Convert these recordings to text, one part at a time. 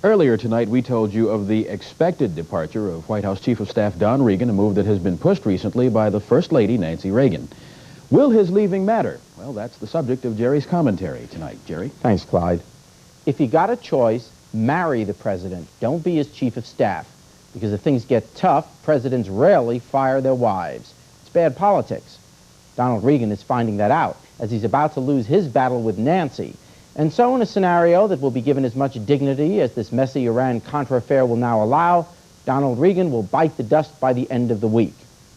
Earlier tonight, we told you of the expected departure of White House Chief of Staff Don Regan, a move that has been pushed recently by the First Lady, Nancy Reagan. Will his leaving matter? Well, that's the subject of Jerry's commentary tonight. Jerry? Thanks, Clyde. If you got a choice, marry the president. Don't be his chief of staff. Because if things get tough, presidents rarely fire their wives. It's bad politics. Donald Regan is finding that out as he's about to lose his battle with Nancy. And so in a scenario that will be given as much dignity as this messy Iran Contra affair will now allow, Donald Regan will bite the dust by the end of the week,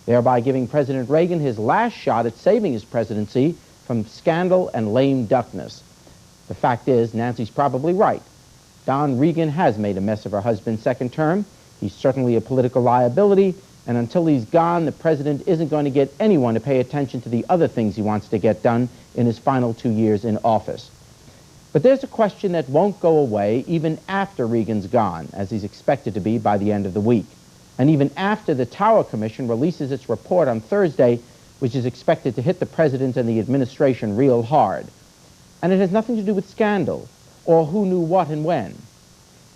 thereby giving President Reagan his last shot at saving his presidency from scandal and lame duckness. The fact is, Nancy's probably right. Don Regan has made a mess of her husband's second term. He's certainly a political liability, and until he's gone, the president isn't going to get anyone to pay attention to the other things he wants to get done in his final 2 years in office. But there's a question that won't go away even after Regan's gone, as he's expected to be by the end of the week, and even after the Tower Commission releases its report on Thursday, which is expected to hit the president and the administration real hard. And it has nothing to do with scandal, or who knew what and when.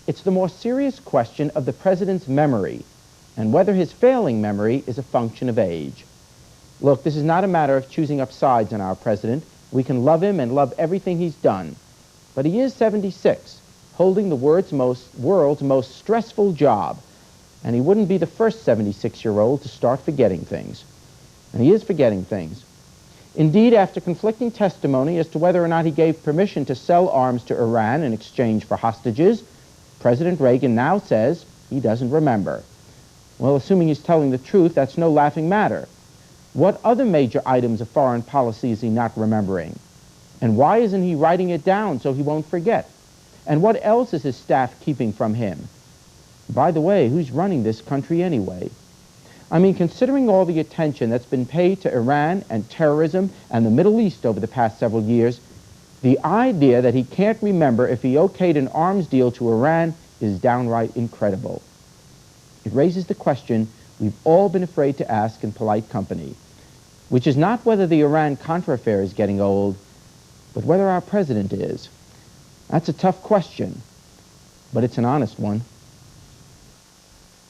It's the more serious question of the president's memory, and whether his failing memory is a function of age. Look, this is not a matter of choosing up sides on our president. We can love him and love everything he's done. But he is 76, holding the world's most stressful job, and he wouldn't be the first 76-year-old to start forgetting things. And he is forgetting things. Indeed, after conflicting testimony as to whether or not he gave permission to sell arms to Iran in exchange for hostages, President Reagan now says he doesn't remember. Well, assuming he's telling the truth, that's no laughing matter. What other major items of foreign policy is he not remembering? And why isn't he writing it down so he won't forget? And what else is his staff keeping from him? By the way, who's running this country anyway? I mean, considering all the attention that's been paid to Iran and terrorism and the Middle East over the past several years, the idea that he can't remember if he okayed an arms deal to Iran is downright incredible. It raises the question we've all been afraid to ask in polite company, which is not whether the Iran Contra affair is getting old, but whether our president is. That's a tough question, but it's an honest one.